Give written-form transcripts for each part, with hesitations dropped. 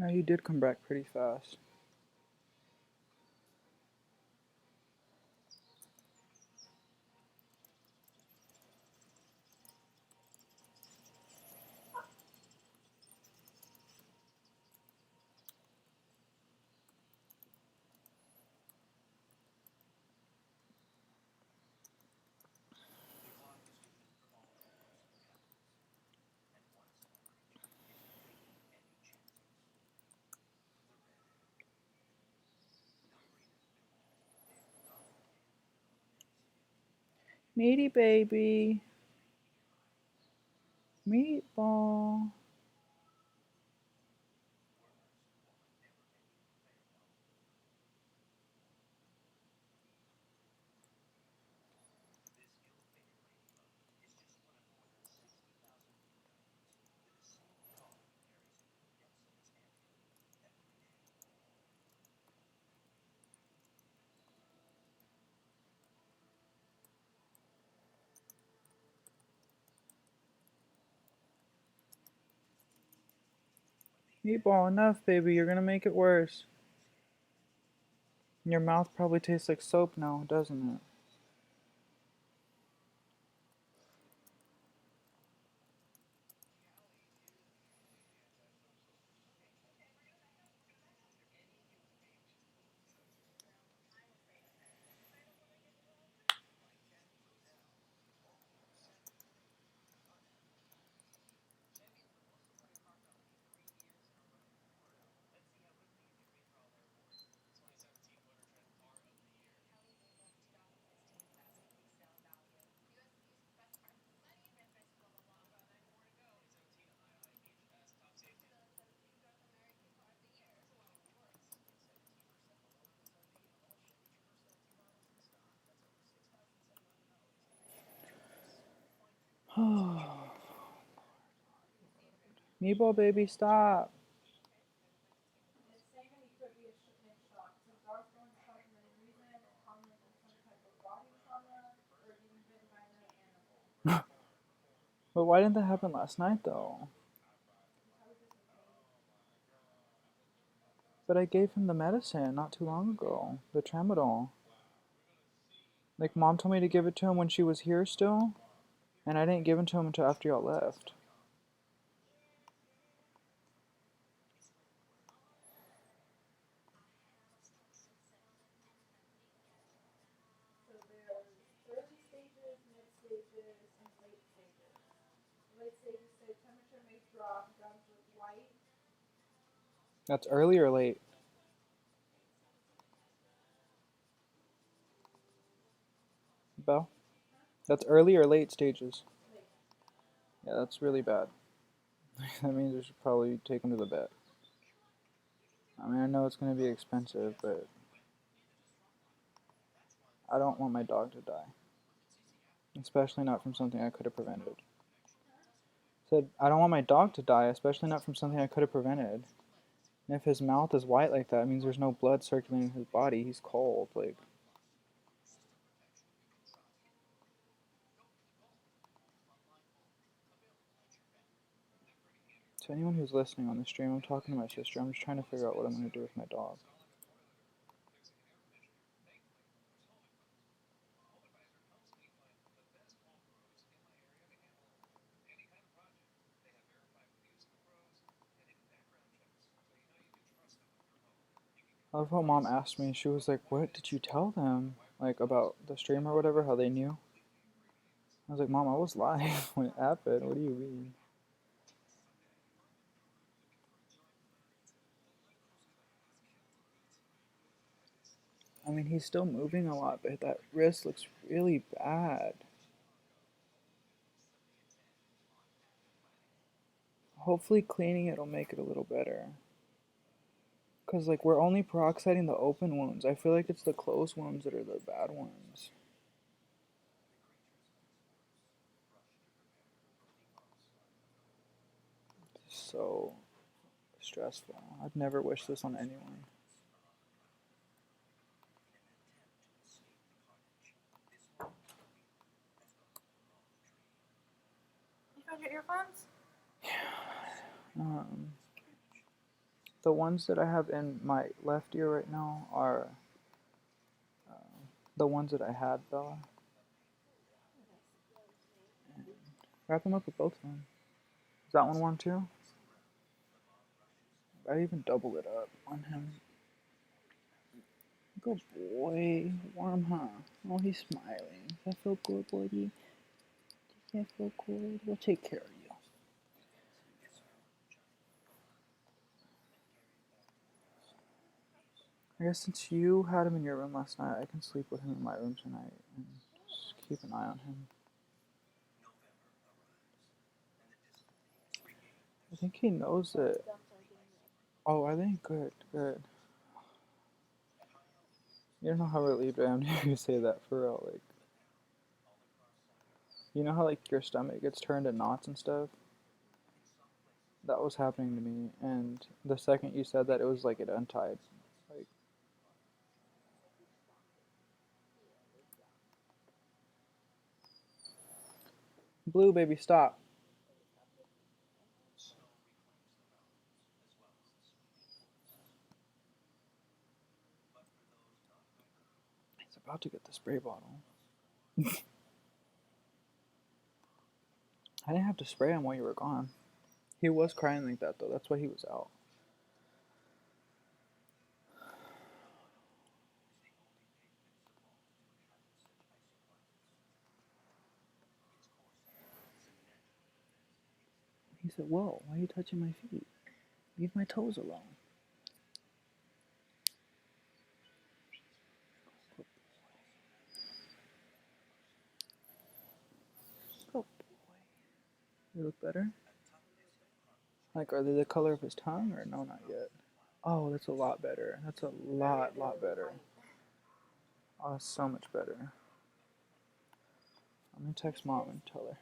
Oh, you did come back pretty fast. Meaty baby. Meatball. Meatball, enough, baby. You're gonna make it worse. Your mouth probably tastes like soap now, doesn't it? Meatball, baby, stop. But why didn't that happen last night, though? But I gave him the medicine not too long ago. The tramadol. Like, Mom told me to give it to him when she was here still. And I didn't give it to him until after y'all left. That's early or late? Belle? That's early or late stages? Yeah, that's really bad. That means we should probably take him to the vet. I mean, I know it's going to be expensive, but I don't want my dog to die. Especially not from something I could have prevented. Said, I don't want my dog to die, especially not from something I could have prevented. And if his mouth is white like that, it means there's no blood circulating in his body. He's cold, like. To anyone who's listening on the stream, I'm talking to my sister. I'm just trying to figure out what I'm going to do with my dog. I love how Mom asked me, she was like, what did you tell them? Like, about the stream or whatever, how they knew? I was like, Mom, I was live when it happened. What do you mean? I mean, he's still moving a lot, but that wrist looks really bad. Hopefully cleaning it'll make it a little better. Because, like, we're only peroxiding the open wounds. I feel like it's the closed wounds that are the bad ones. It's so stressful. I'd never wish this on anyone. You found your earphones? Um, The ones that I have in my left ear right now are the ones that I had, Bella. And wrap them up with both of them. Is that one warm too? I even doubled it up on him. Good boy. Warm, huh? Oh, he's smiling. Does that feel good, buddy? Does that feel good? We'll take care of you. I guess since you had him in your room last night, I can sleep with him in my room tonight and just keep an eye on him. I think he knows it. Oh, are they? Good, good. You don't know how relieved I am to hear you say that, for real. Like, you know how like your stomach gets turned in knots and stuff? That was happening to me, and the second you said that, it was like it untied. Like, Blue, baby, stop. He's about to get the spray bottle. I didn't have to spray him while you were gone. He was crying like that, though. That's why he was out. He said, whoa, why are you touching my feet? Leave my toes alone. Good boy. You look better? Like, are they the color of his tongue, or no, not yet? Oh, that's a lot better. That's a lot better. Oh, that's so much better. I'm gonna text mom and tell her.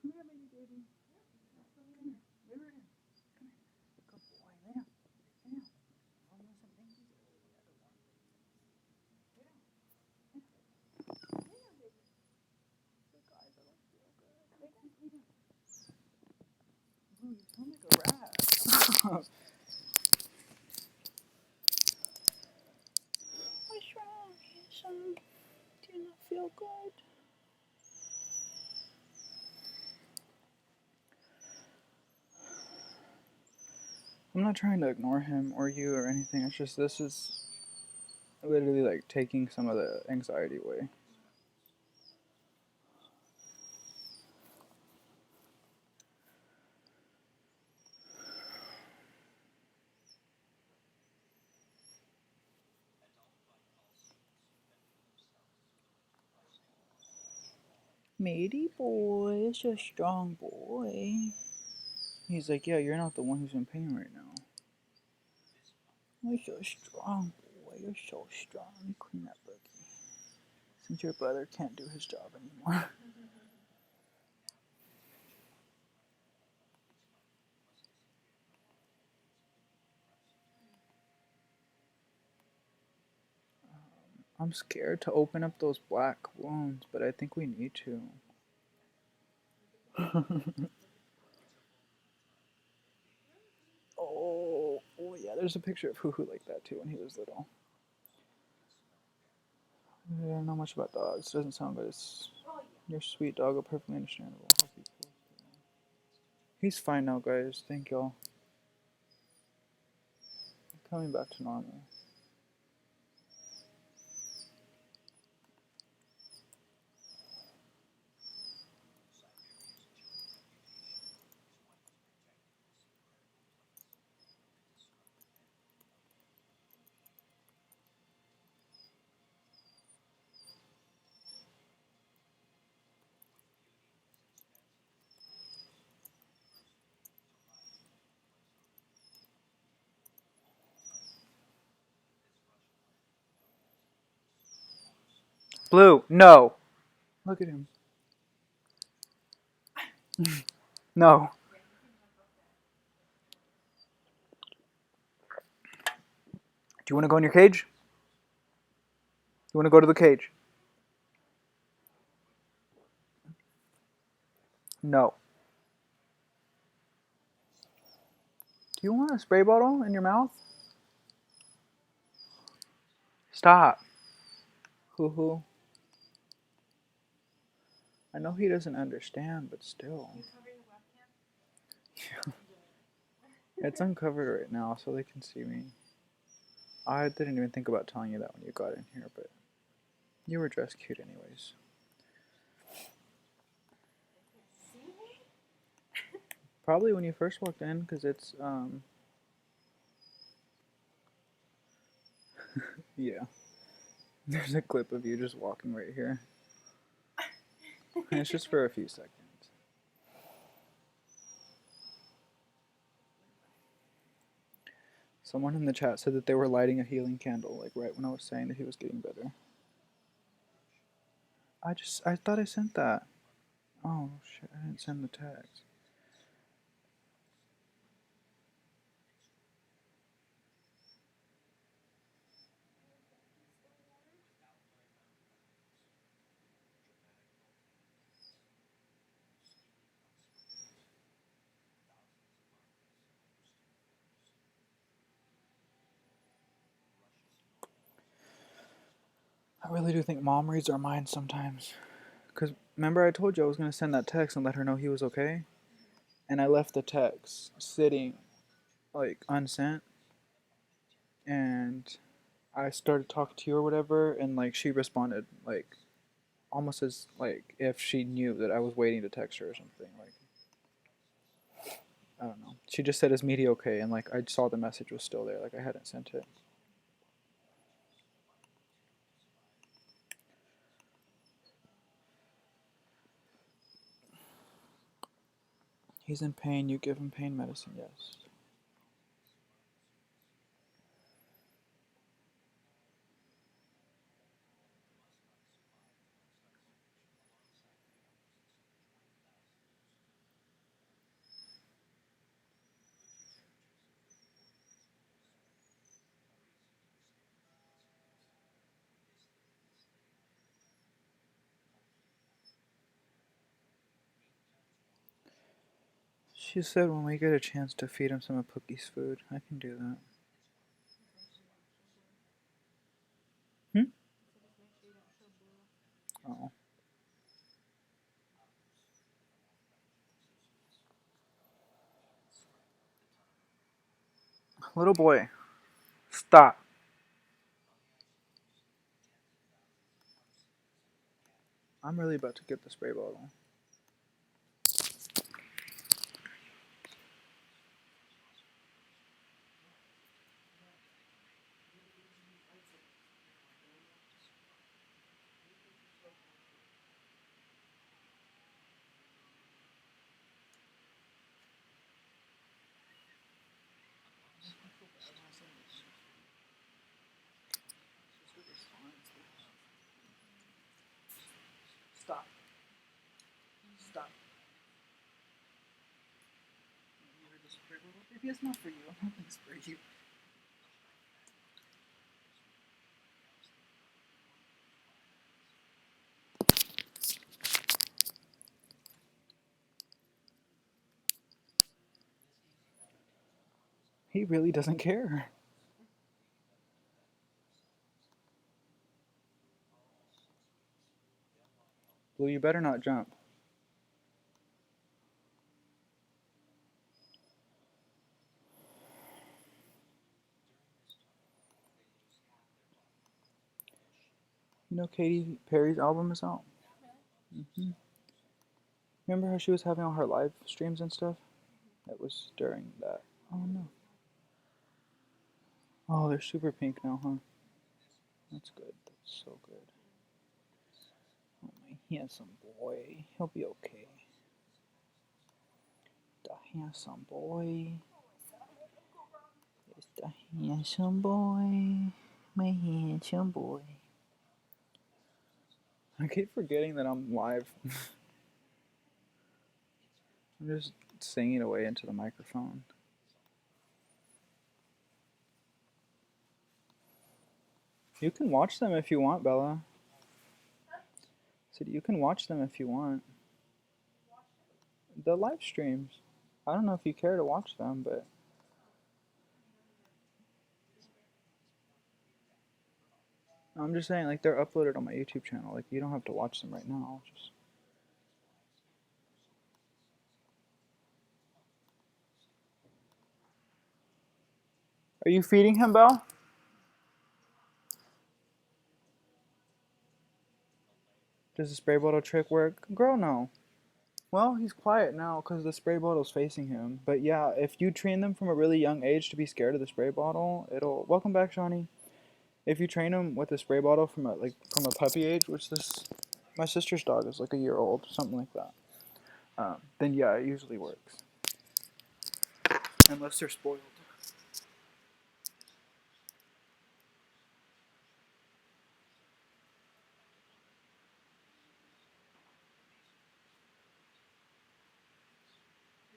Come here, baby, baby. Come here. Lay right in. Come here. Good boy. Lay down. Lay down. Oh, you want some babies? Lay down. Lay down, baby. Good guys, I don't feel good. Lay down. Lay down. Ooh, you sound like a rat. What's wrong, handsome? Do you not feel good? I'm not trying to ignore him or you or anything. It's just this is literally like taking some of the anxiety away. Matey boy, it's a strong boy. He's like, yeah, you're not the one who's in pain right now. You're so strong, boy. You're so strong. Let me clean that boogie. Since your brother can't do his job anymore. I'm scared to open up those black wounds, but I think we need to. Oh, yeah, there's a picture of Hoo Hoo like that too when he was little. I don't know much about dogs. Doesn't sound good. You're sweet dog, perfectly understandable. He's fine now, guys. Thank y'all. Coming back to normal. Blue, no. Look at him. No. Do you want to go in your cage? You want to go to the cage? No. Do you want a spray bottle in your mouth? Stop. Hoo hoo. I know he doesn't understand, but still. It's uncovered right now, so they can see me. I didn't even think about telling you that when you got in here, but you were dressed cute anyways. Probably when you first walked in, because it's, yeah. There's a clip of you just walking right here. And it's just for a few seconds. Someone in the chat said that they were lighting a healing candle, like right when I was saying that he was getting better. I thought I sent that. Oh shit, I didn't send the text. I really do think mom reads our minds sometimes. Because remember I told you I was going to send that text and let her know he was okay? And I left the text sitting, like, unsent. And I started talking to you or whatever, and, like, she responded, like, almost as, like, if she knew that I was waiting to text her or something. Like, I don't know. She just said, "Is Meaty okay?" And, like, I saw the message was still there. Like, I hadn't sent it. He's in pain. You give him pain medicine, yes. She said when we get a chance to feed him some of Pookie's food, I can do that. Hmm? Oh. Little boy, stop. I'm really about to get the spray bottle. Stop. Stop. You heard the spray bottle? Maybe it's not for you. I'm not gonna spray you. He really doesn't care. Well, you better not jump. You know Katy Perry's album is out? Mm-hmm. Remember how she was having all her live streams and stuff? That was during that. Oh no. Oh, they're super pink now, huh? That's good. That's so good. Oh my handsome boy. He'll be okay. The handsome boy. It's the handsome boy. My handsome boy. I keep forgetting that I'm live. I'm just singing away into the microphone. You can watch them if you want, Bella. I said you can watch them if you want. The live streams. I don't know if you care to watch them, but I'm just saying, like, they're uploaded on my YouTube channel. Like, you don't have to watch them right now. Just Are you feeding him, Belle? Does the spray bottle trick work? Girl, no. Well, he's quiet now because the spray bottle's facing him. But yeah, if you train them from a really young age to be scared of the spray bottle, it'll. Welcome back, Shawnee. If you train them with the spray bottle from a puppy age, which my sister's dog is like a year old, something like that. Then yeah, it usually works. Unless they're spoiled.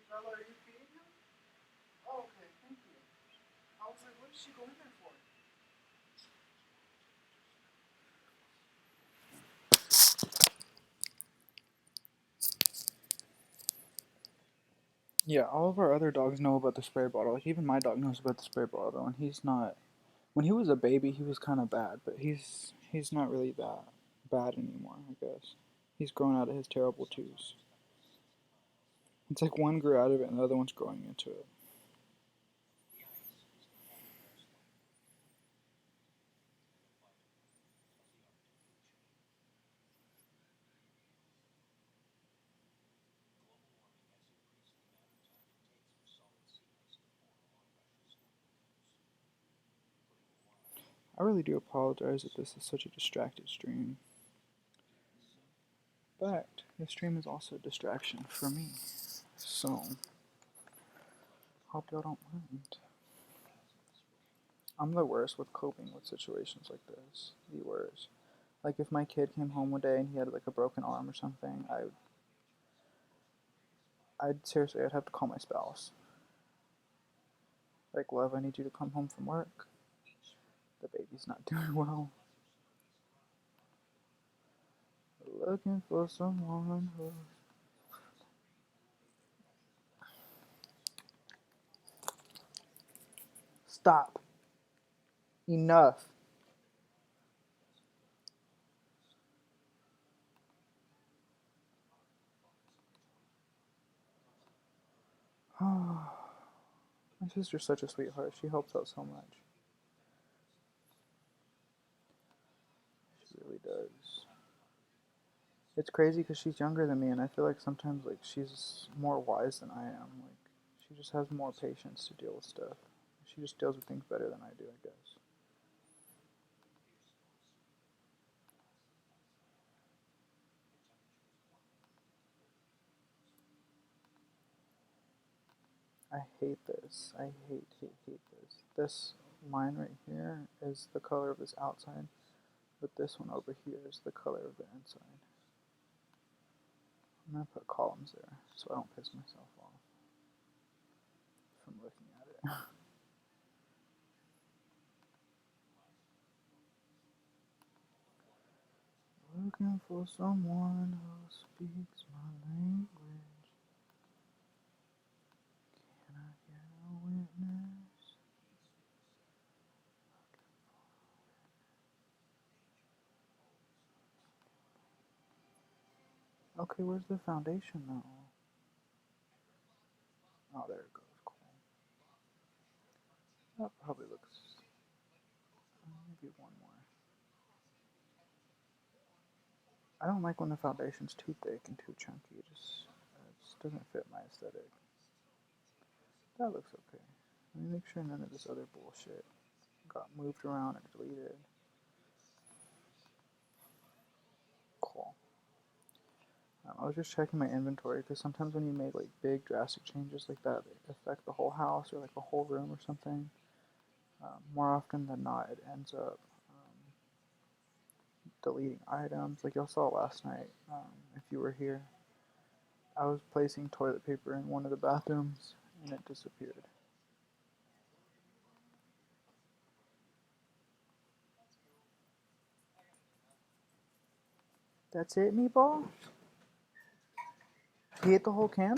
Bella, are you feeding him? Oh, okay, thank you. I was like, what did she go in there for? Yeah, all of our other dogs know about the spray bottle. Like, even my dog knows about the spray bottle, and he's not. When he was a baby, he was kind of bad, but he's not really that bad anymore, I guess. He's grown out of his terrible twos. It's like one grew out of it and the other one's growing into it. I really do apologize that this is such a distracted stream. But this stream is also a distraction for me. So, hope y'all don't mind. I'm the worst with coping with situations like this. The worst. Like if my kid came home one day and he had like a broken arm or something, I'd seriously, I'd have to call my spouse. Like, love, I need you to come home from work. The baby's not doing well. Looking for someone who... Stop. Enough. My sister's such a sweetheart. She helps out so much. She really does. It's crazy because she's younger than me, and I feel like sometimes like she's more wise than I am. Like she just has more patience to deal with stuff. She just deals with things better than I do, I guess. I hate this. I hate this. This line right here is the color of this outside, but this one over here is the color of the inside. I'm gonna put columns there so I don't piss myself off from looking at it. Looking for someone who speaks my language. Can I get a witness? Okay, where's the foundation now? Oh, there it goes. Cool. That probably looks... maybe one more. I don't like when the foundation's too thick and too chunky. It just doesn't fit my aesthetic. That looks okay. Let me make sure none of this other bullshit got moved around or deleted. Cool. I was just checking my inventory because sometimes when you make like big drastic changes like that, they affect the whole house or like a whole room or something. More often than not, it ends up deleting items. Like y'all saw last night, if you were here. I was placing toilet paper in one of the bathrooms and it disappeared. That's it, meatball? He ate the whole can?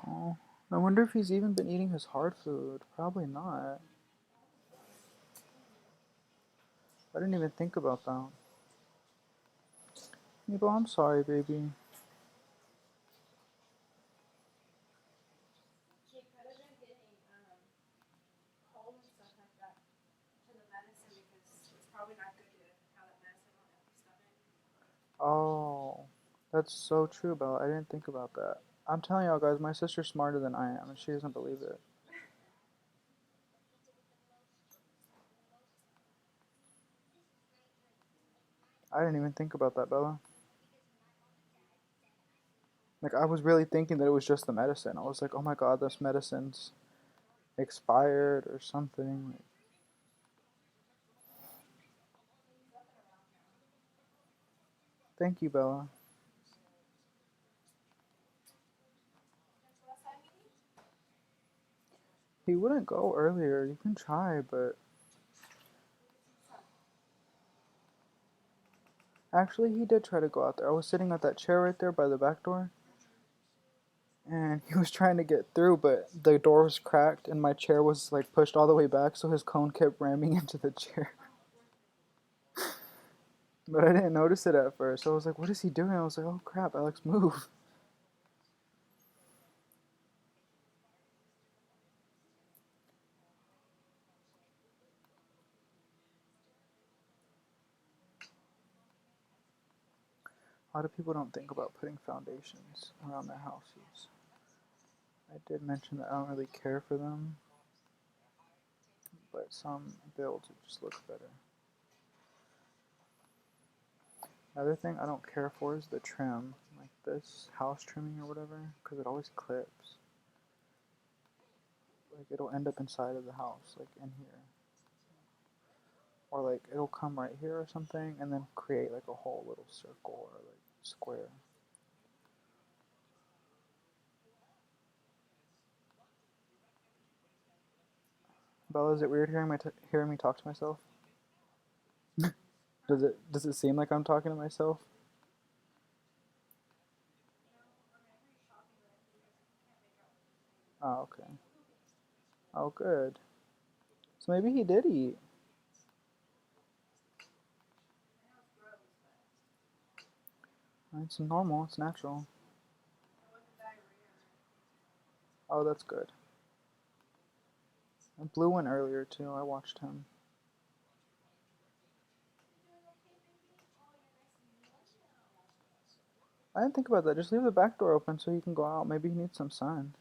Oh, I wonder if he's even been eating his hard food. Probably not. I didn't even think about that. Meatball, I'm sorry, baby. Oh, that's so true, Bella. I didn't think about that. I'm telling y'all guys, my sister's smarter than I am, and she doesn't believe it. I didn't even think about that, Bella. Like, I was really thinking that it was just the medicine. I was like, oh my god, this medicine's expired or something. Thank you, Bella. He wouldn't go earlier. You can try, but actually, he did try to go out there. I was sitting at that chair right there by the back door, and he was trying to get through, but the door was cracked, and my chair was like pushed all the way back, so his cone kept ramming into the chair. But I didn't notice it at first. I was like, what is he doing? I was like, oh crap, Alex, move. A lot of people don't think about putting foundations around their houses. I did mention that I don't really care for them, but some builds it just looks better. Another thing I don't care for is the trim, like this house trimming or whatever, because it always clips. Like it'll end up inside of the house, like in here. Or like it'll come right here or something and then create like a whole little circle or like square. Bella, is it weird hearing me talk to myself? Does it seem like I'm talking to myself? Oh, okay. Oh, good. So maybe he did eat. It's normal. It's natural. Oh, that's good. And Blue went earlier too. I watched him. I didn't think about that. Just leave the back door open so he can go out. Maybe he needs some sun.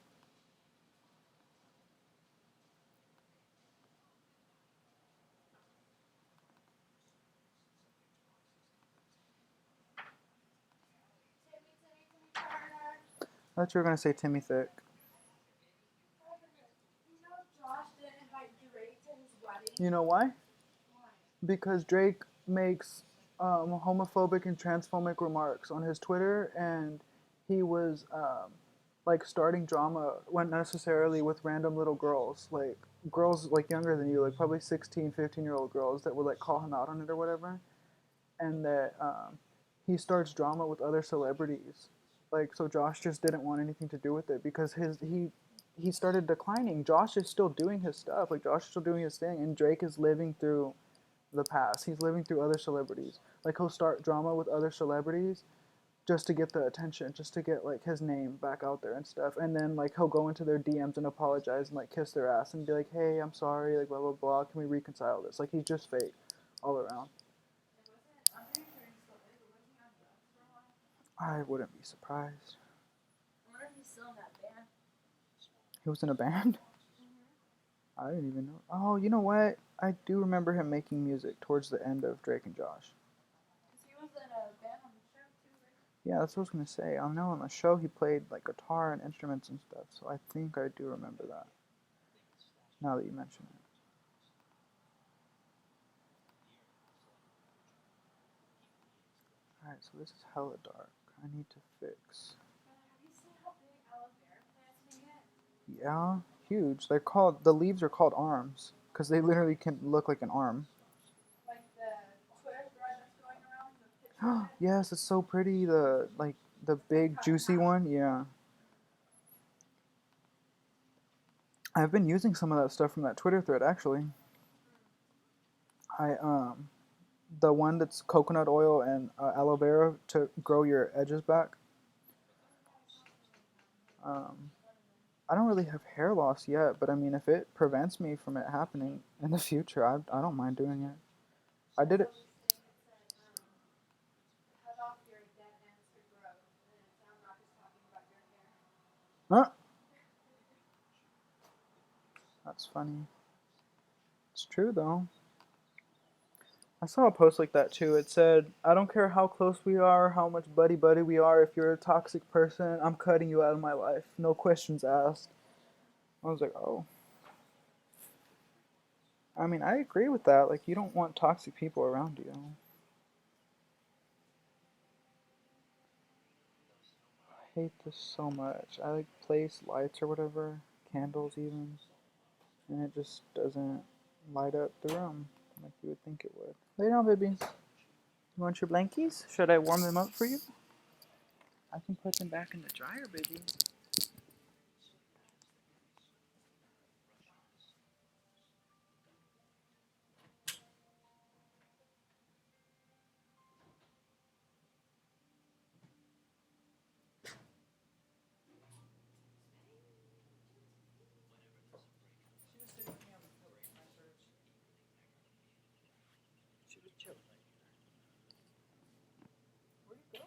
I thought you were gonna say Timmy Thick. You know why? Because Drake makes homophobic and transphobic remarks on his Twitter, and he was like starting drama when necessarily with random little girls, like girls like younger than you, like probably 16, 15-year-old girls that would like call him out on it or whatever, and that he starts drama with other celebrities. Like so, Josh just didn't want anything to do with it because he started declining. Josh is still doing his stuff. Like Josh is still doing his thing, and Drake is living through the past. He's living through other celebrities. Like he'll start drama with other celebrities just to get the attention, just to get like his name back out there and stuff. And then like he'll go into their DMs and apologize and like kiss their ass and be like, "Hey, I'm sorry, like blah blah blah. Can we reconcile this?" Like he's just fake all around. I wouldn't be surprised. He was in a band? I didn't even know. Oh, you know what? I do remember him making music towards the end of Drake and Josh. Yeah, that's what I was gonna say. I know on the show he played like guitar and instruments and stuff, so I think I do remember that. Now that you mention it. Alright, so this is hella dark. I need to fix. Yeah, huge. They're called, the leaves are called arms because they literally can look like an arm. Like the Twitter thread that's going around. Yes, it's so pretty. The big juicy one. Yeah. I've been using some of that stuff from that Twitter thread actually. The one that's coconut oil and aloe vera to grow your edges back. I don't really have hair loss yet, but I mean, if it prevents me from it happening in the future, I don't mind doing it. I did it. Huh? That's funny. It's true though. I saw a post like that too. It said, I don't care how close we are, how much buddy buddy we are, if you're a toxic person, I'm cutting you out of my life. No questions asked. I was like, oh. I mean, I agree with that. Like, you don't want toxic people around you. I hate this so much. I like place lights or whatever, candles even, and it just doesn't light up the room like you would think it would. Lay down, babies. You want your blankies? Should I warm them up for you? I can put them back in the dryer, baby. She was chilling. Where'd he go?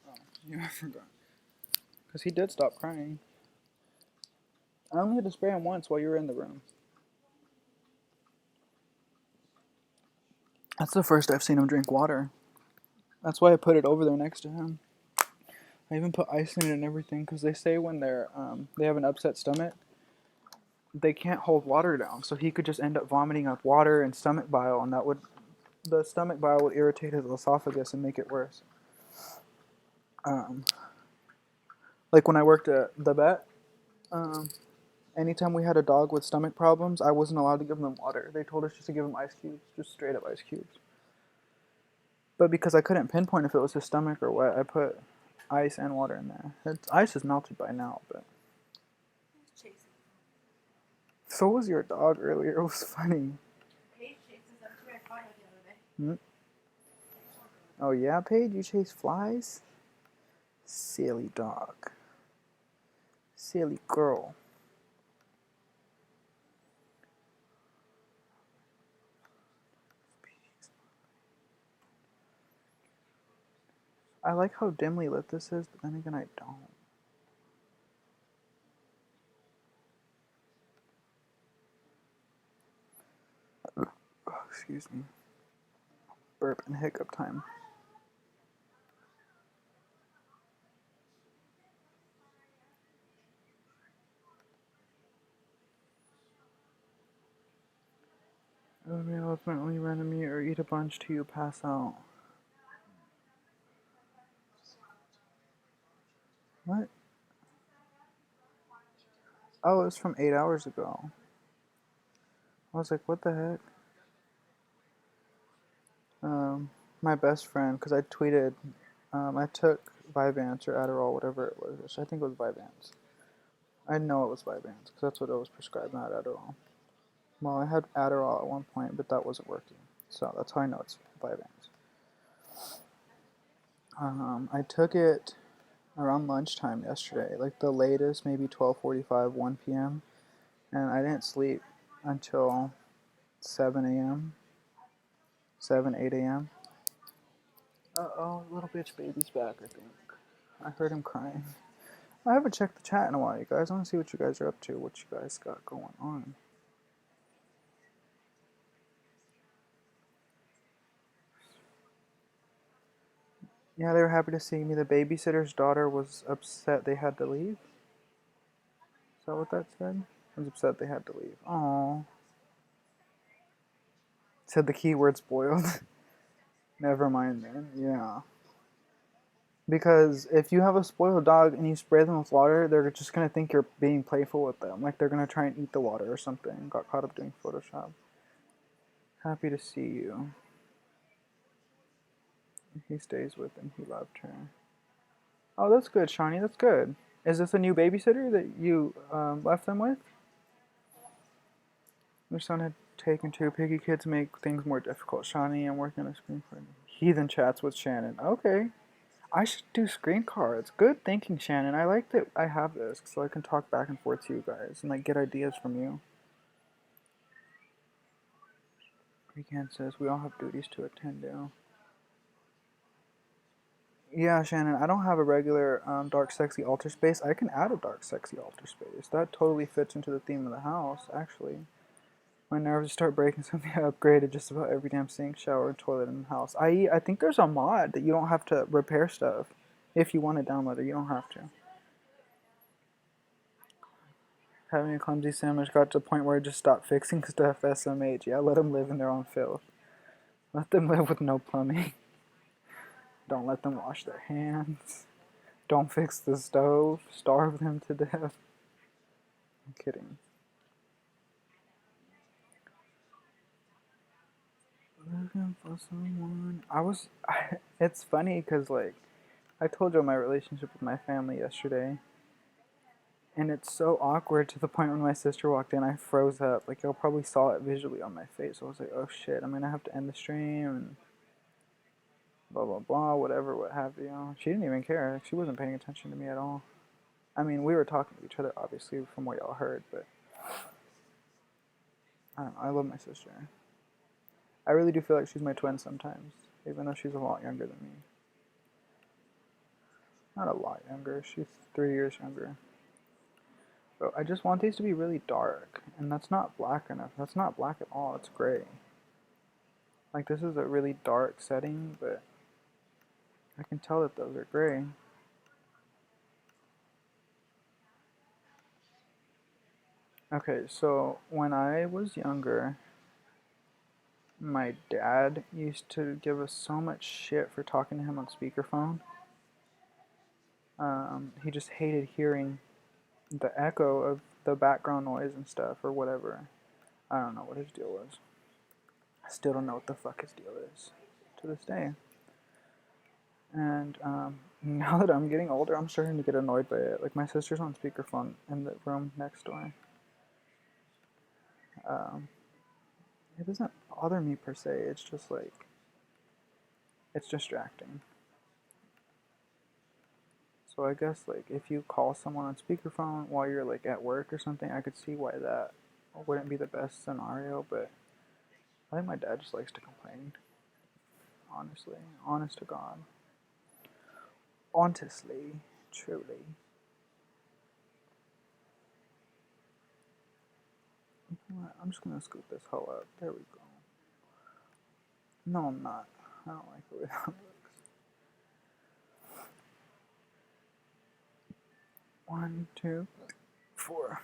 Oh, yeah, I forgot. Because he did stop crying. I only had to spray him once while you were in the room. That's the first I've seen him drink water. That's why I put it over there next to him. I even put ice in it and everything because they say when they have an upset stomach, they can't hold water down. So he could just end up vomiting up water and stomach bile, and the stomach bile would irritate his esophagus and make it worse. Like when I worked at the vet, anytime we had a dog with stomach problems, I wasn't allowed to give them water. They told us just to give them ice cubes, just straight up ice cubes. But because I couldn't pinpoint if it was his stomach or what, I put ice and water in there. Ice is melted by now, but so was your dog earlier. It was funny. Hmm? Oh yeah, Paige, you chase flies? Silly dog. Silly girl. I like how dimly lit this is, but then again I don't. Oh, excuse me. Burp and hiccup time. Ultimately random eat or eat a bunch till you pass out. What? Oh, it was from 8 hours ago. I was like, what the heck? My best friend, because I tweeted, I took Vyvanse or Adderall, whatever it was. I think it was Vyvanse. I know it was Vyvanse, because that's what I was prescribed, not Adderall. Well, I had Adderall at one point, but that wasn't working. So that's how I know it's Vyvanse. I took it around lunchtime yesterday, like the latest, maybe 12:45, 1 p.m. And I didn't sleep until 7 a.m., 7, 8 a.m. Uh-oh, little bitch baby's back, I think. I heard him crying. I haven't checked the chat in a while, you guys. I want to see what you guys are up to, what you guys got going on. Yeah, they were happy to see me. The babysitter's daughter was upset they had to leave. Is that what that said? I was upset they had to leave. Aww. Said the keyword spoiled. Never mind then. Yeah. Because if you have a spoiled dog and you spray them with water, they're just gonna think you're being playful with them. Like they're gonna try and eat the water or something. Got caught up doing Photoshop. Happy to see you. He stays with him. He loved her. Oh, that's good, Shawnee. That's good. Is this a new babysitter that you left them with? Your son had taken to. Piggy kids make things more difficult. Shawnee, I'm working on a screen card. Heathen chats with Shannon. Okay. I should do screen cards. Good thinking, Shannon. I like that I have this so I can talk back and forth to you guys and like get ideas from you. Weekend says we all have duties to attend to. Yeah, Shannon, I don't have a regular dark sexy altar space. I can add a dark sexy altar space. That totally fits into the theme of the house, actually. My nerves start breaking something I upgraded just about every damn sink, shower, and toilet in the house. I think there's a mod that you don't have to repair stuff. If you want to download it, you don't have to. Having a clumsy sandwich got to the point where I just stopped fixing stuff. SMH. Yeah, let them live in their own filth. Let them live with no plumbing. Don't let them wash their hands. Don't fix the stove. Starve them to death. I'm kidding. Looking for someone. It's funny because, like, I told you my relationship with my family yesterday. And it's so awkward to the point when my sister walked in, I froze up. Like, y'all probably saw it visually on my face. I was like, oh shit, I'm gonna have to end the stream and blah blah blah, whatever, what have you. She didn't even care. She wasn't paying attention to me at all. I mean, we were talking to each other, obviously, from what y'all heard, but I don't know. I love my sister. I really do feel like she's my twin sometimes, even though she's a lot younger than me. Not a lot younger. She's 3 years younger. But I just want these to be really dark, and that's not black enough. That's not black at all. It's gray. Like, this is a really dark setting, but I can tell that those are gray. Okay, so when I was younger, my dad used to give us so much shit for talking to him on speakerphone. He just hated hearing the echo of the background noise and stuff or whatever. I don't know what his deal was. I still don't know what the fuck his deal is to this day. And now that I'm getting older, I'm starting to get annoyed by it. Like, my sister's on speakerphone in the room next door. It doesn't bother me per se. It's just like, it's distracting. So I guess, like, if you call someone on speakerphone while you're like at work or something, I could see why that wouldn't be the best scenario. But I think my dad just likes to complain. Honestly, honest to God. Honestly, truly. I'm just gonna scoop this hoe up. There we go. No, I'm not. I don't like the way that looks. 1, 2, 4,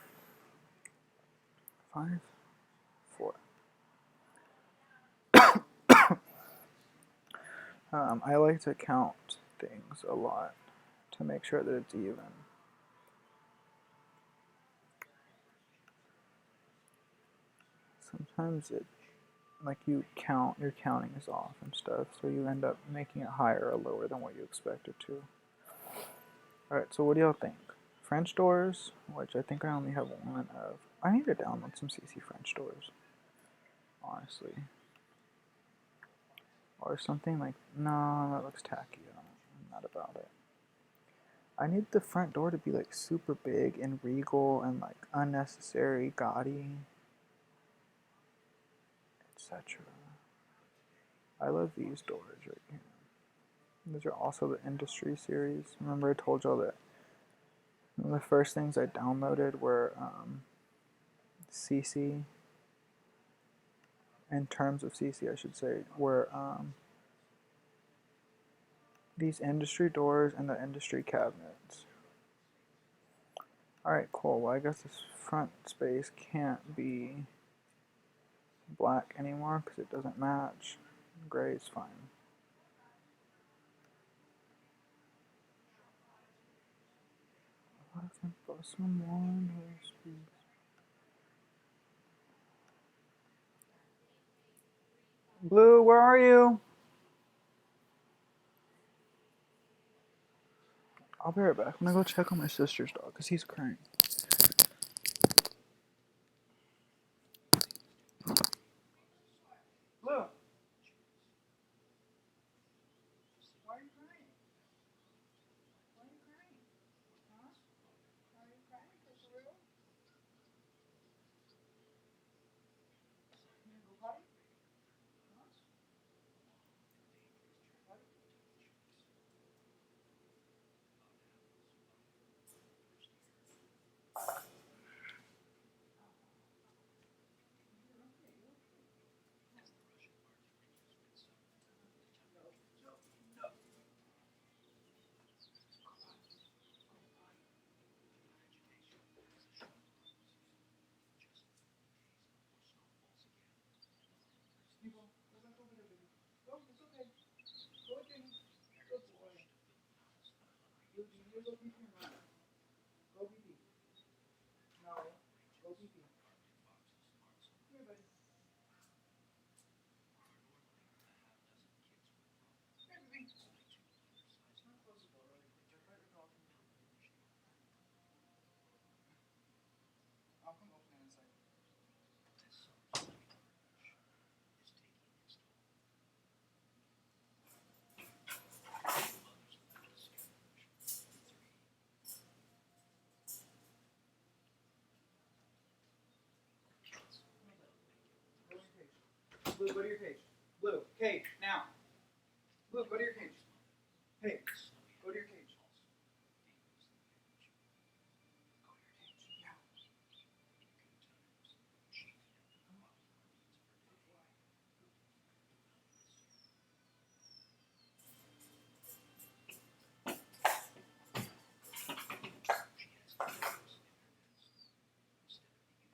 5, 4. I like to count things a lot to make sure that it's even. Sometimes like your counting is off and stuff, so you end up making it higher or lower than what you expected to. Alright, so what do y'all think? French doors, which I think I only have one of. I need to download some CC French doors, honestly. Or something like, no, that looks tacky. I'm not about it. I need the front door to be like super big and regal and like unnecessary, gaudy, etc. I love these doors right here. These are also the Industry series. Remember I told y'all that one of the first things I downloaded were CC, in terms of CC I should say, were these Industry doors and the Industry cabinets. Alright, cool. Well, I guess this front space can't be black anymore because it doesn't match. Gray is fine. Blue, where are you? I'll be right back. I'm gonna go check on my sister's dog because he's crying. Blue. Why are you crying? Why are you crying? Huh? Are you crying for real? You gonna go potty? Huh? Potty? Go back over there, baby. Go, it's okay. Go again. Good boy. You need to go pee pee or not? Go pee pee. No. Go pee pee. Here, buddy. Here, baby. I'm gonna close the door really quick. Check out your dog. I'll come open it in a second. Go in your cage. Blue, go to your cage. Blue, cage, now. Blue, go to your cage. Hey, go to your cage.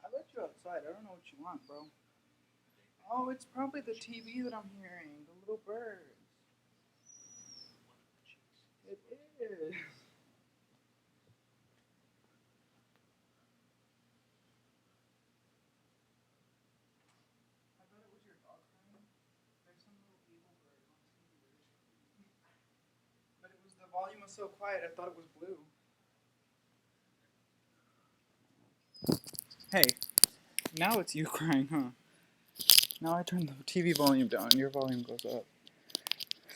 I let you outside. I don't know what you want, bro. Oh, it's probably the TV that I'm hearing. The little birds. It is. I thought it was your dog crying. There's some little evil bird on TV. But it was the volume was so quiet. I thought it was Blue. Hey, now it's you crying, huh? Now I turn the TV volume down and your volume goes up.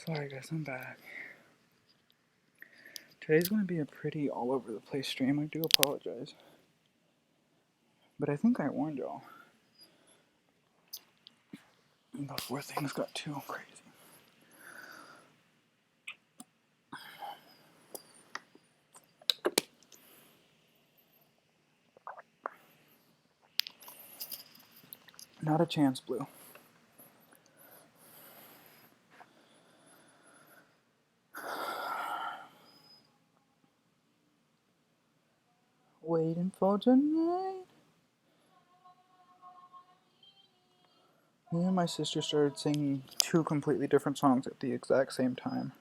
Sorry guys, I'm back. Today's going to be a pretty all over the place stream. I do apologize. But I think I warned y'all before things got too crazy. Not a chance, Blue. Waiting for tonight. Me and my sister started singing two completely different songs at the exact same time.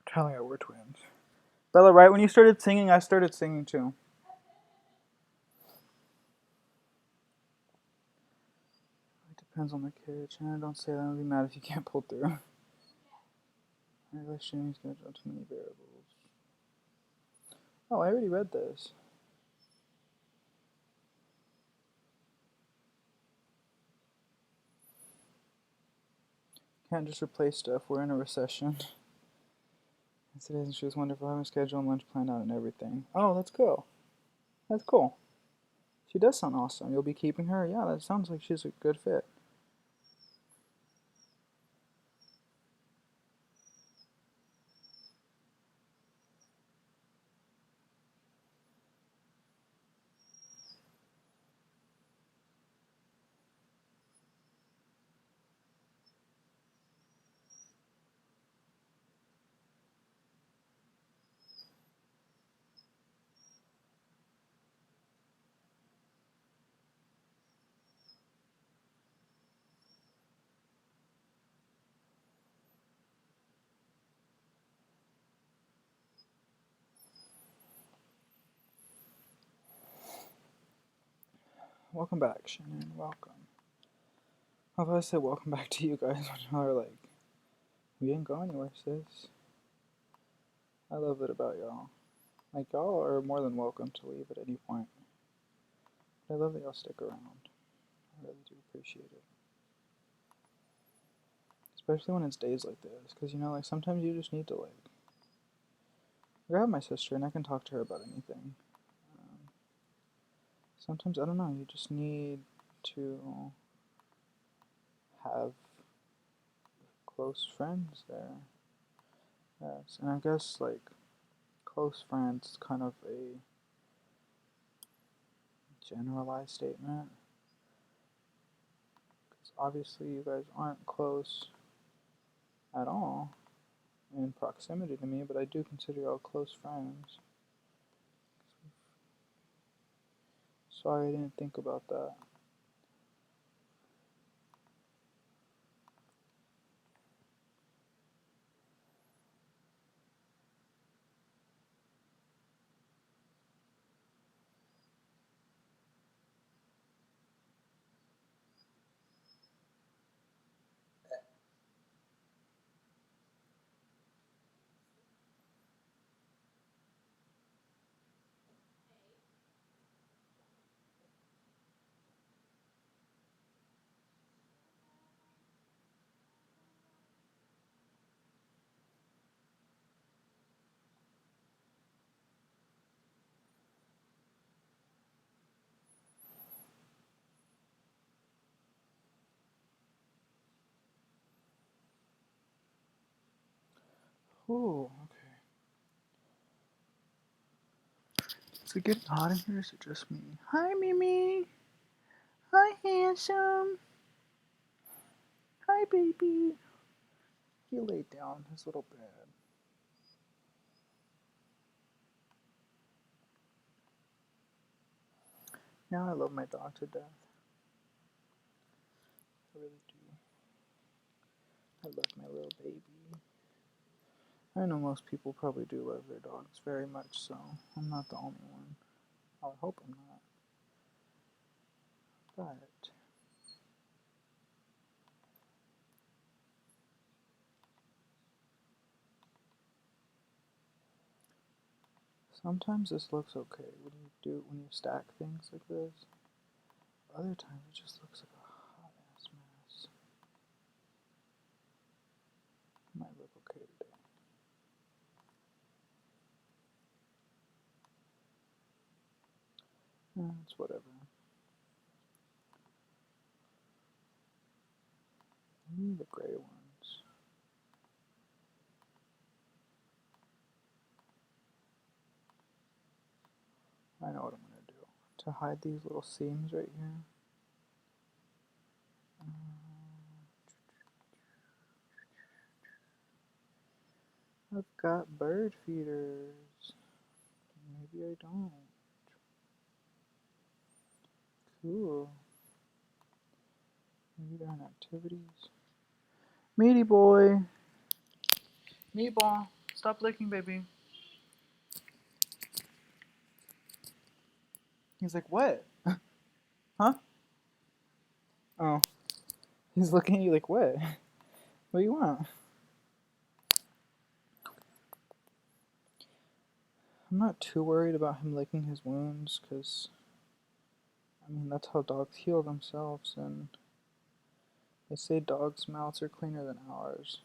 Telling her we're twins. Bella, right when you started singing, I started singing too. It depends on the kid. Shannon, don't say that. I'll be mad if you can't pull through. I realize streaming schedule too many variables. Oh, I already read this. Can't just replace stuff. We're in a recession. Yes, it is, and she was wonderful. Having a schedule and lunch planned out and everything. Oh, that's cool. That's cool. She does sound awesome. You'll be keeping her? Yeah, that sounds like she's a good fit. Welcome back, Shannon. Welcome. Although I said welcome back to you guys when y'all are like, we didn't go anywhere, sis. I love it about y'all. Like, y'all are more than welcome to leave at any point. But I love that y'all stick around. I really do appreciate it. Especially when it's days like this. Because, you know, like, sometimes you just need to, like, I have my sister and I can talk to her about anything. Sometimes, I don't know, you just need to have close friends there. Yes, and I guess, like, close friends is kind of a generalized statement. Because obviously you guys aren't close at all in proximity to me, but I do consider y'all close friends. Sorry I didn't think about that. Oh, okay. Is it getting hot in here or is it just me? Hi, Mimi. Hi, handsome. Hi, baby. He laid down his little bed. Now I love my dog to death. I really do. I love my little baby. I know most people probably do love their dogs very much so. I'm not the only one. I would hope I'm not. But sometimes this looks okay when you stack things like this. Other times it just looks like a hot ass mess. It might look okay today. It's whatever. Maybe the gray ones. I know what I'm gonna do. To hide these little seams right here. I've got bird feeders. Maybe I don't. Cool. Maybe they're in activities. Meaty boy. Meatball. Stop licking, baby. He's like, what? Huh? Oh. He's looking at you like, what? What do you want? I'm not too worried about him licking his wounds, because, I mean, that's how dogs heal themselves, and they say dogs' mouths are cleaner than ours.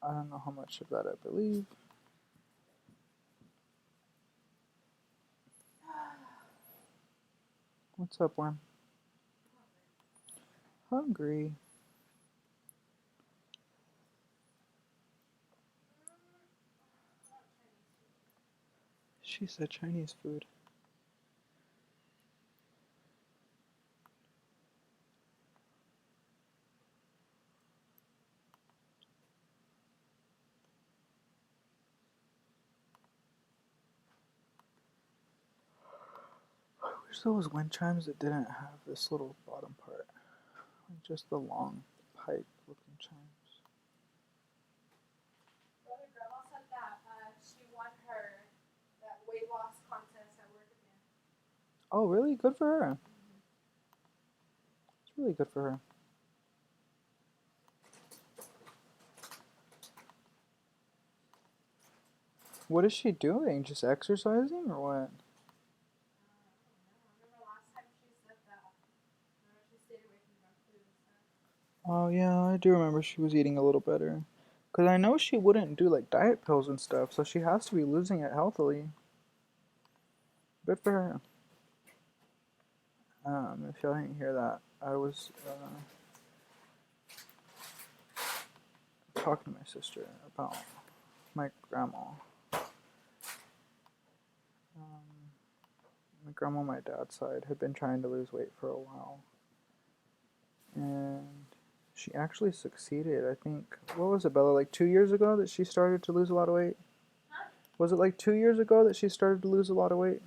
I don't know how much of that I believe. What's up, Worm? Hungry. She said Chinese food. I wish there was wind chimes that didn't have this little bottom part. Like just the long pipe looking chimes. Well, the grandma said that she won that weight loss contest at work again. Oh, really? Good for her. It's really good for her. What is she doing? Just exercising or what? Oh, yeah, I do remember she was eating a little better. Because I know she wouldn't do like diet pills and stuff, so she has to be losing it healthily. Good for her. If y'all didn't hear that, I was talking to my sister about my grandma. My grandma on my dad's side had been trying to lose weight for a while. And she actually succeeded. I think, what was it, Bella? Like 2 years ago that she started to lose a lot of weight? Was it like 2 years ago that she started to lose a lot of weight?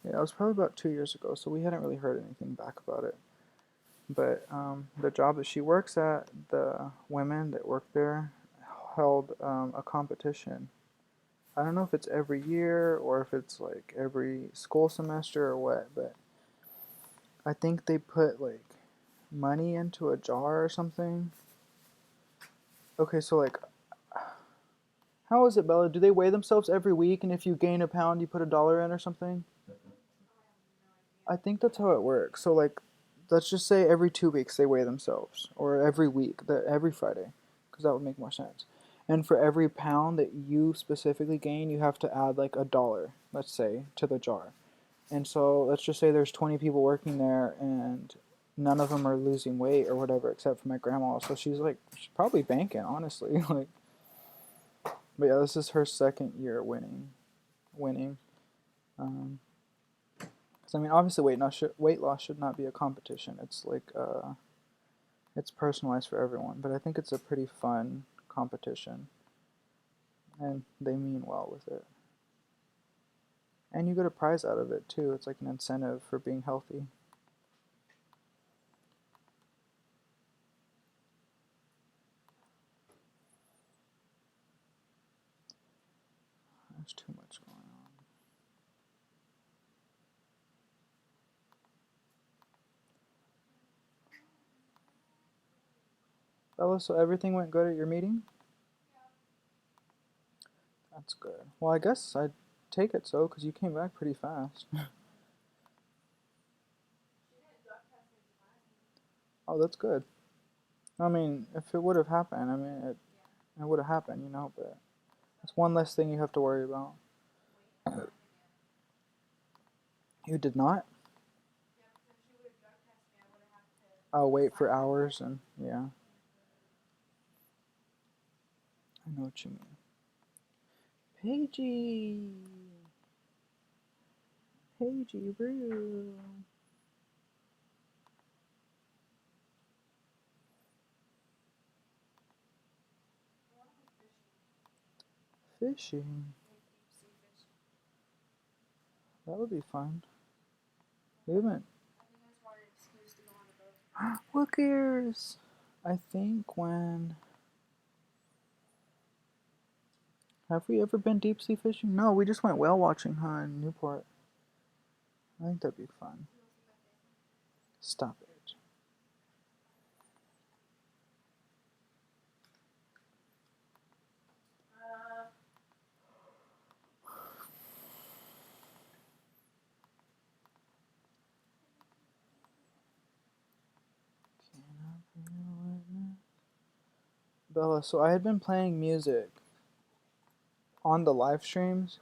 Yeah, it was probably about 2 years ago, so we hadn't really heard anything back about it. But the job that she works at, the women that work there held a competition. I don't know if it's every year or if it's like every school semester or what, but I think they put like money into a jar or something. Okay, so like, how is it, Bella? Do they weigh themselves every week, and if you gain a pound, you put $1 in or something? I think that's how it works. So like, let's just say every 2 weeks they weigh themselves, or every week, every Friday, because that would make more sense. And for every pound that you specifically gain, you have to add like $1, let's say, to the jar. And so let's just say there's 20 people working there, and none of them are losing weight or whatever, except for my grandma. So she's probably banking, honestly. Like, but yeah, this is her second year winning. Um, Because I mean, obviously, weight loss should not be a competition. It's like it's personalized for everyone. But I think it's a pretty fun competition, and they mean well with it. And you get a prize out of it too. It's like an incentive for being healthy. There's too much going on. Bella, so everything went good at your meeting? That's good. Well, I guess I'd take it so, because you came back pretty fast. Oh, that's good. I mean, if it would have happened, I mean, it would have happened, but it's one less thing you have to worry about. You did not? I'll wait for hours and yeah, I know what you mean. Paigey, Paigey Brew. Fishing. That would be fun. We haven't. Lookers. I think when have we ever been deep sea fishing? No, we just went whale watching, huh, in Newport. I think that'd be fun. Stop it. Bella, so I had been playing music on the live streams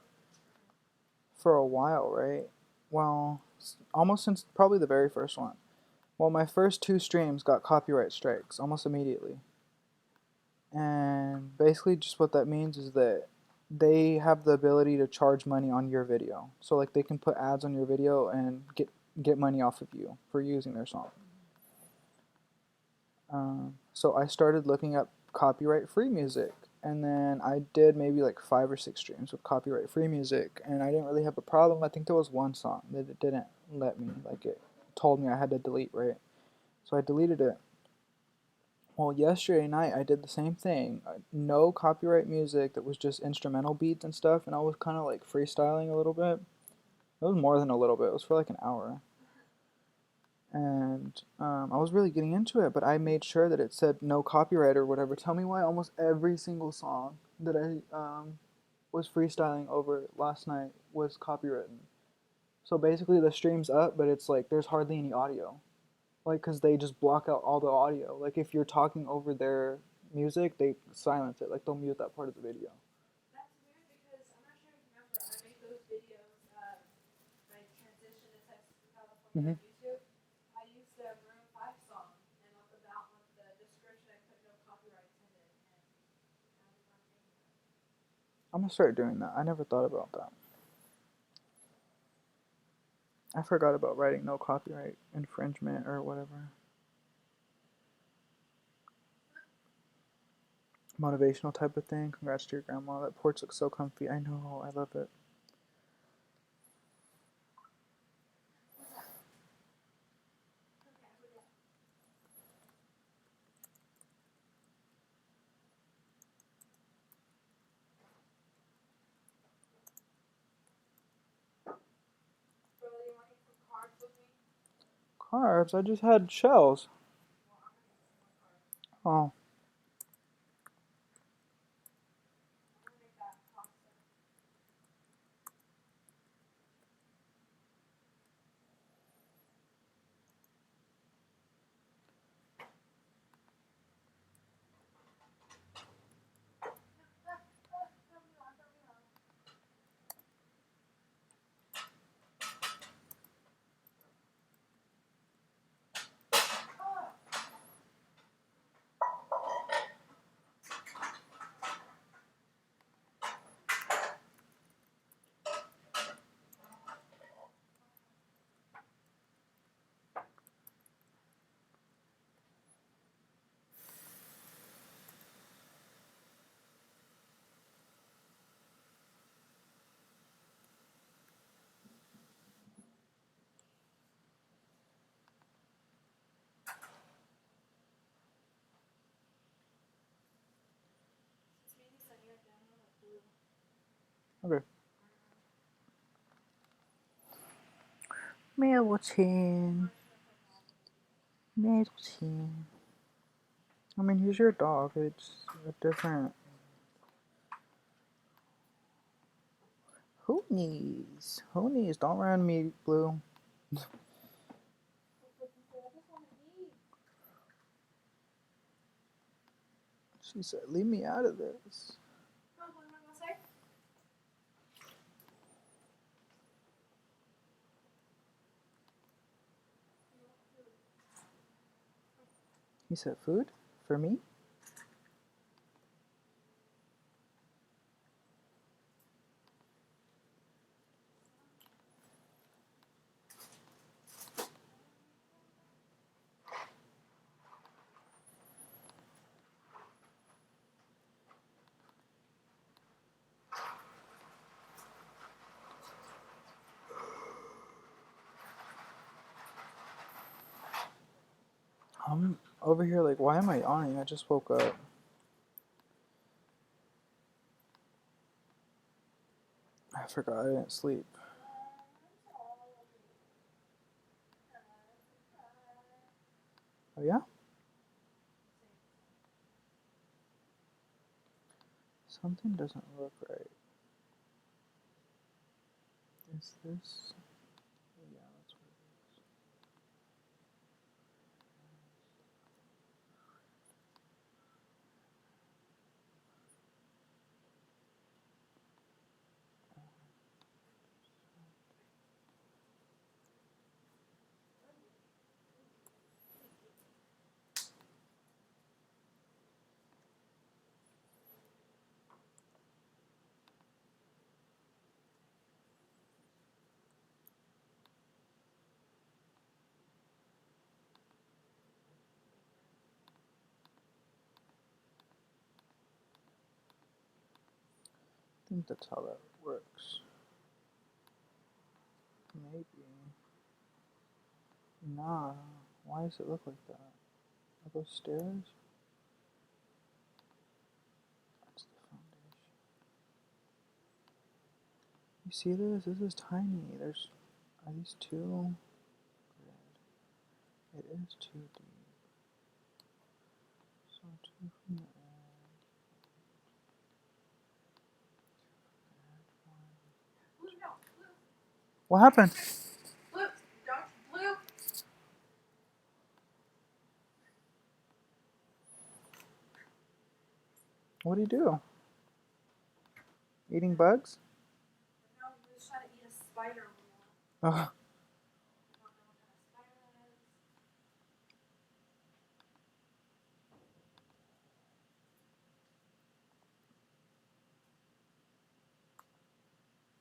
for a while, right? Well, almost since probably the very first one. Well, my first two streams got copyright strikes almost immediately. And basically, just what that means is that they have the ability to charge money on your video. So, like, they can put ads on your video and get money off of you for using their song. So I started looking up copyright free music, and then I did maybe like 5 or 6 streams with copyright free music, and I didn't really have a problem. I think there was one song that it didn't let me, like it told me I had to delete, right? So I deleted it. Well, yesterday night I did the same thing. No copyright music, that was just instrumental beats and stuff, and I was kind of like freestyling a little bit. It was more than a little bit. It was for like an hour. And I was really getting into it, but I made sure that it said no copyright or whatever. Tell me why almost every single song that I was freestyling over last night was copywritten. So basically, the stream's up, but it's like there's hardly any audio. Like, because they just block out all the audio. Like, if you're talking over their music, they silence it. Like, they'll mute that part of the video. That's weird because I'm not sure if you remember, I made those videos, like transition to Texas to California on YouTube. I used the Maroon 5 song, and on the description, I put no copyright intended, and now they're not taking it. I'm gonna start doing that. I never thought about that. I forgot about writing no copyright infringement or whatever. Motivational type of thing. Congrats to your grandma. That porch looks so comfy. I know. I love it. Bro, you want to eat some carbs with me? Carbs? I just had shells. Well, I'm gonna eat some more carbs. Oh. I'm gonna make that pasta. Okay. Middleton. Middleton. I mean, he's your dog. It's a different. Who needs? Who needs? Don't run me, Blue. She said, leave me out of this. He said, food? For me? I'm over here like, why am I yawning? I just woke up. I forgot I didn't sleep. Oh, yeah? Something doesn't look right. Is this? Yeah, that's what it is. I think that's how that works. Maybe. Nah. Why does it look like that? Are those stairs? That's the foundation. You see this? This is tiny. Are these two? It is too deep. So 2 from the edge. Blue, no, blue. What happened? Blue, don't, blue. What do you do? Eating bugs? No, he was trying to eat a spider wheel. Oh. I don't know what kind of spider that is.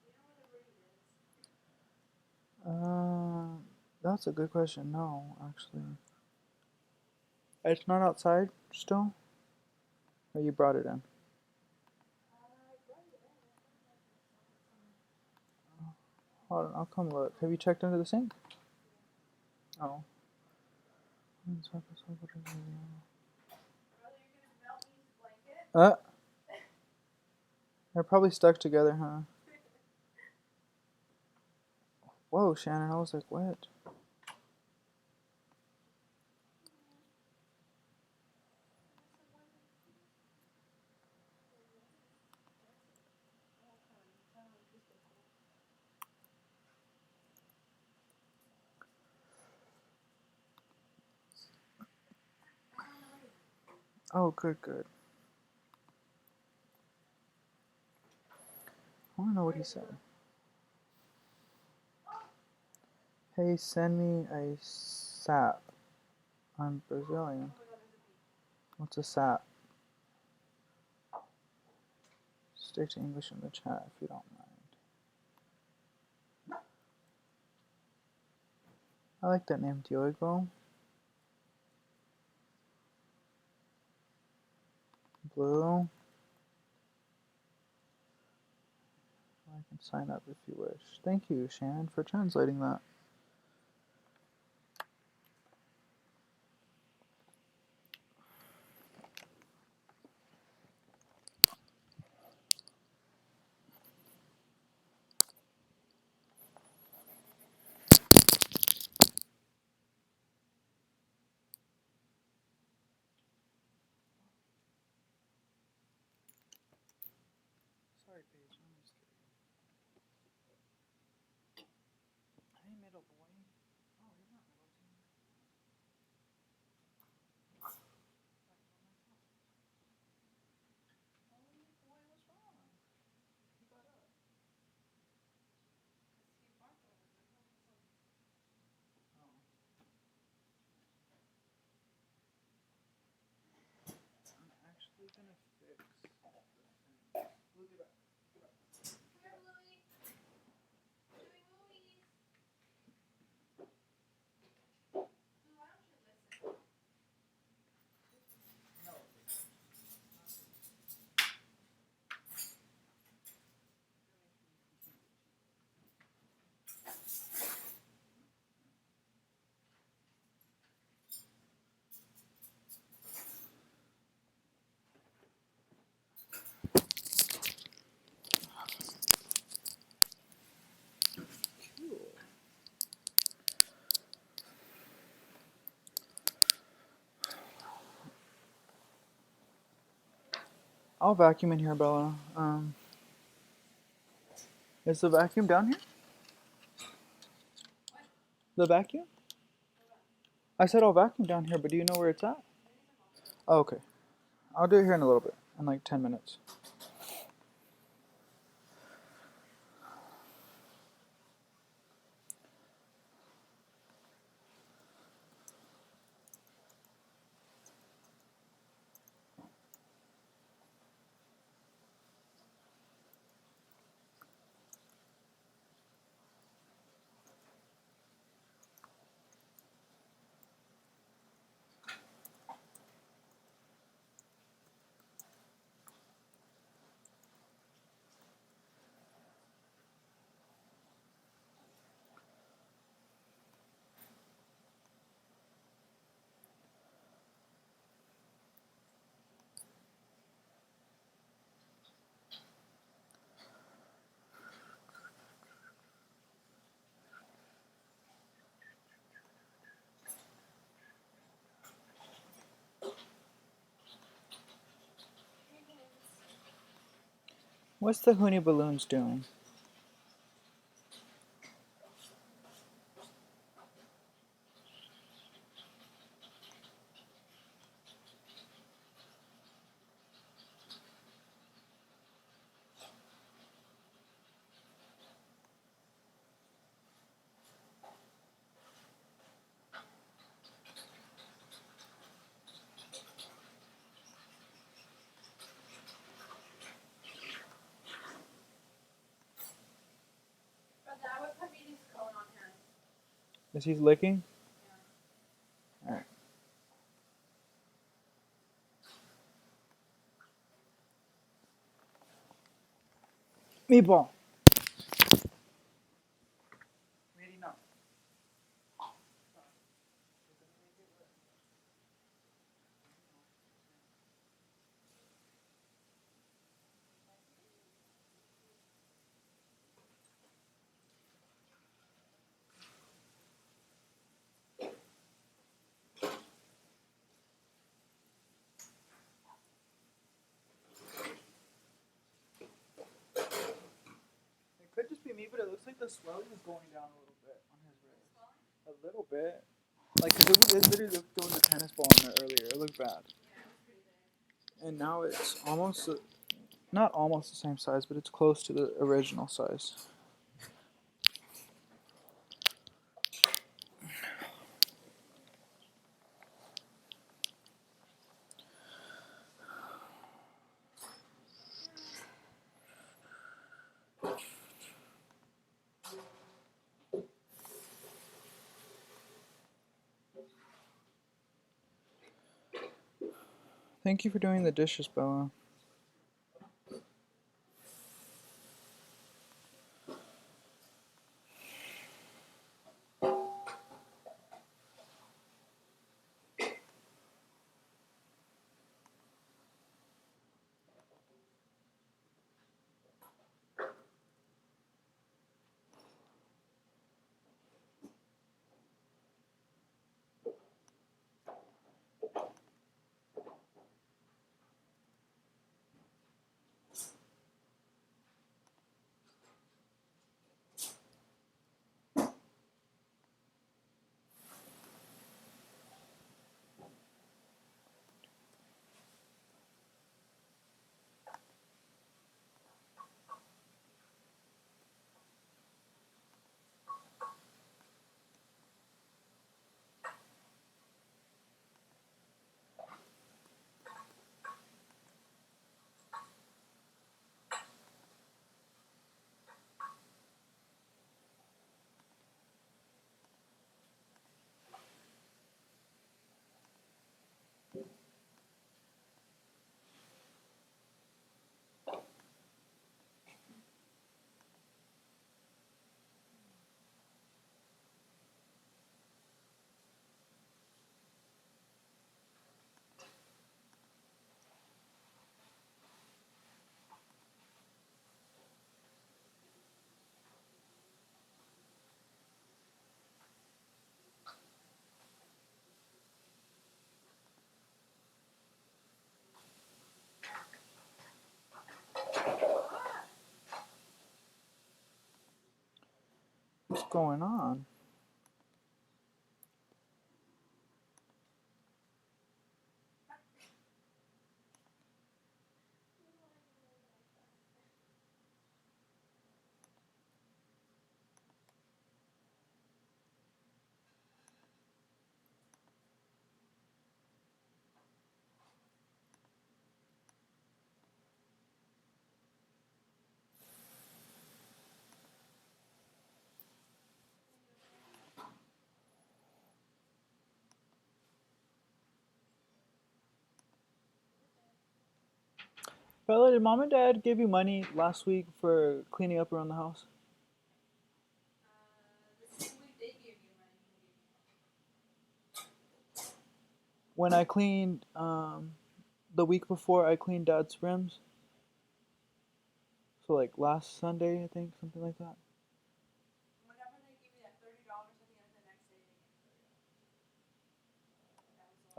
Do you know where the breed is? That's a good question. No, actually. It's not outside still? Or you brought it in? Hold on, I'll come look. Have you checked under the sink? Oh. Brother, you're gonna melt me his blanket? They're probably stuck together, huh? Whoa, Shannon, I was like, what? Oh, good, good. I want to know what he said. Hey, send me a sap. I'm Brazilian. What's a sap? Stick to English in the chat if you don't mind. I like that name, Diogo. Blue. I can sign up if you wish. Thank you, Shannon, for translating that. Sorry, Paige. I'm just kidding. Hey, middle boy. Oh, you're not middle to me. Oh, boy, what's wrong? He got up. Oh. I'm actually gonna fix the thing. Blue, get back. Get back. Come here, Bluey. We're doing movies. Blue, why don't you listen? No. Cool. I'll vacuum in here, Bella. Is the vacuum down here? The vacuum? I said I'll vacuum down here, but do you know where it's at? Oh, okay. I'll do it here in a little bit, in like 10 minutes. What's the Hoonie Balloons doing? But Dad, what time is cone on him? Is he licking? Yeah. Alright. Meatball. It could just be me, but it looks like the swelling is going down a little bit on his wrist. A little bit. Like, cause it literally looked throwing a tennis ball in there earlier. It looked bad. And now it's almost, not almost the same size, but it's close to the original size. Thank you for doing the dishes, Bella. What's going on? Bella, did mom and dad give you money last week for cleaning up around the house? The same week they gave you money. When I cleaned, the week before I cleaned dad's rims. So like last Sunday, I think, something like that. Whenever they give you that $30, I think that's the next day they give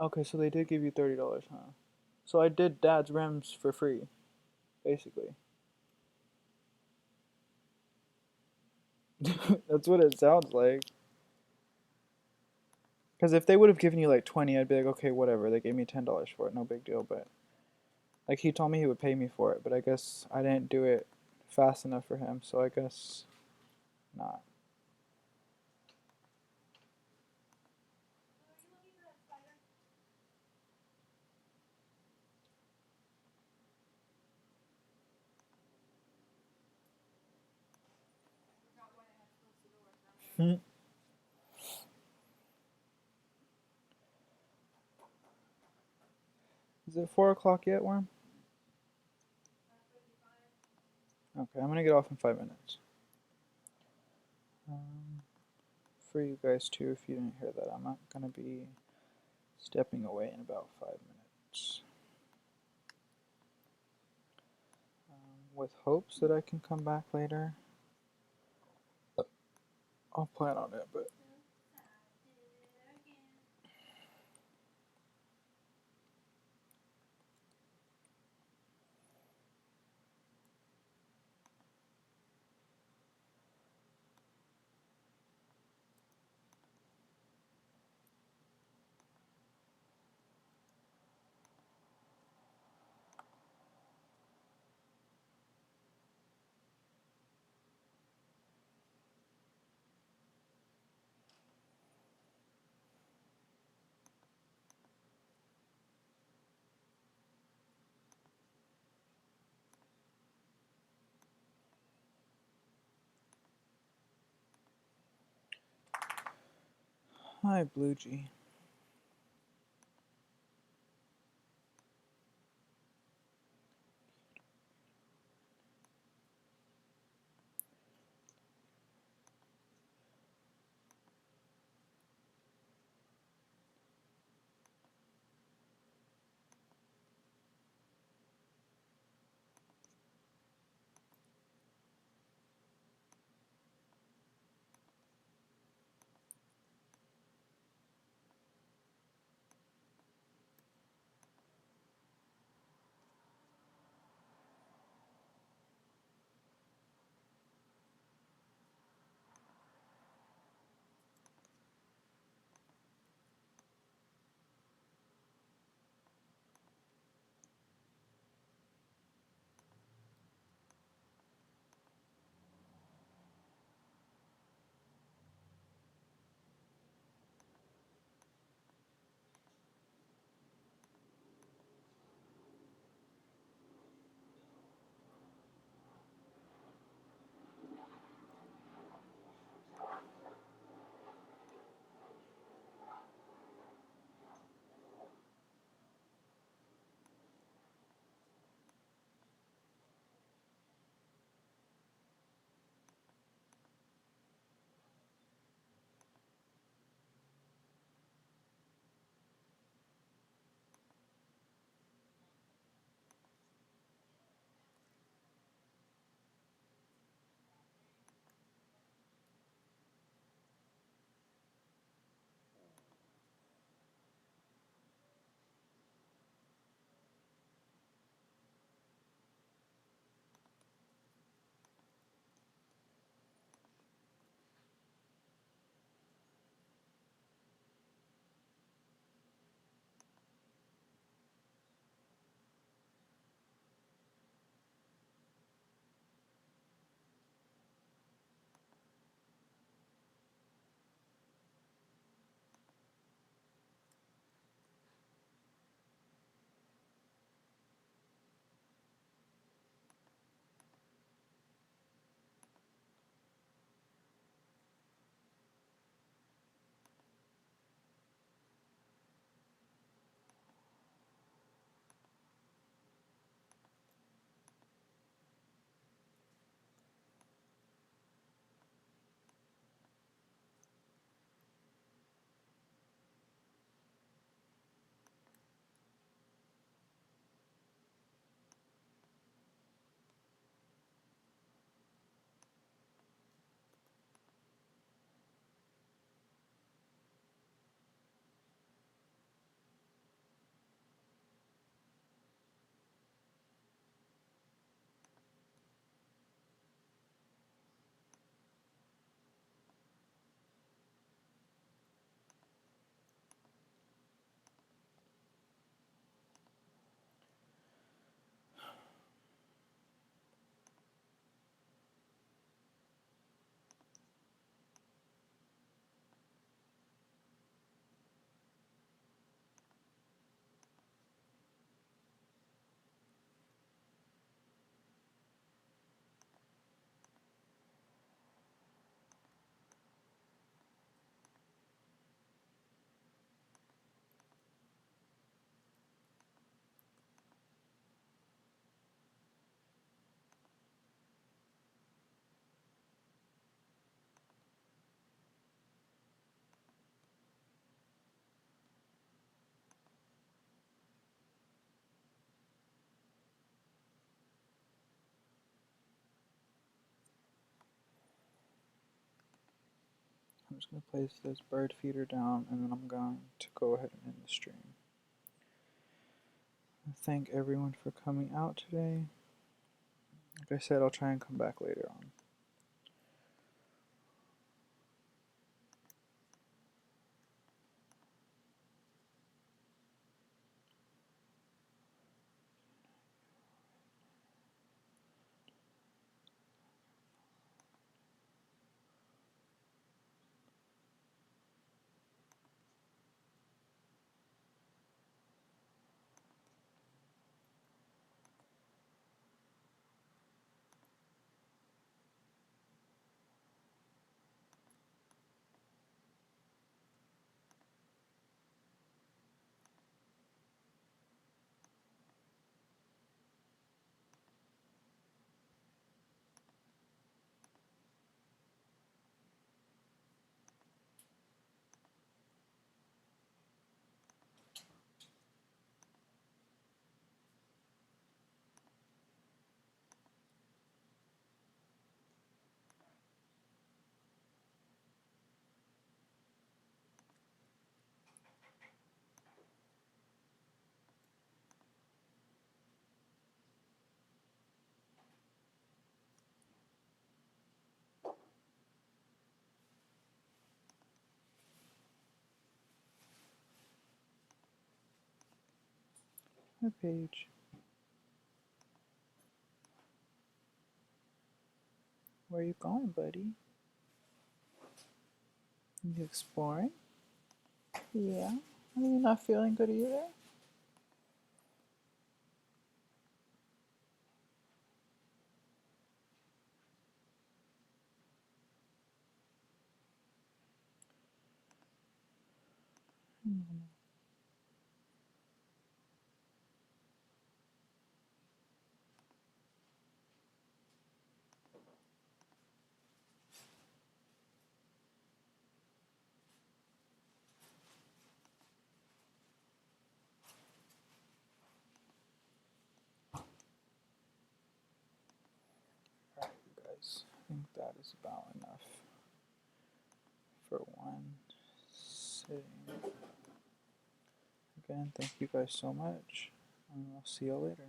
you $30. Okay, so they did give you $30, huh? So I did dad's rims for free, basically. That's what it sounds like. Because if they would have given you like 20, I'd be like, okay, whatever. They gave me $10 for it, no big deal. But like he told me he would pay me for it, but I guess I didn't do it fast enough for him, so I guess not. Hmm. Is it 4 o'clock yet, Worm? Okay, I'm gonna get off in 5 minutes. For you guys too, if you didn't hear that, I'm not gonna be stepping away in about 5 minutes. With hopes that I can come back later. I'll plan on it, but hi, Blue G. I'm just going to place this bird feeder down, and then I'm going to go ahead and end the stream. Thank everyone for coming out today. Like I said, I'll try and come back later on. Hi, Paige. Where you going, buddy? You exploring? Yeah. Are you not feeling good either? Alright, you guys. I think that is about enough for one sitting. Again, thank you guys so much, and I'll see you later.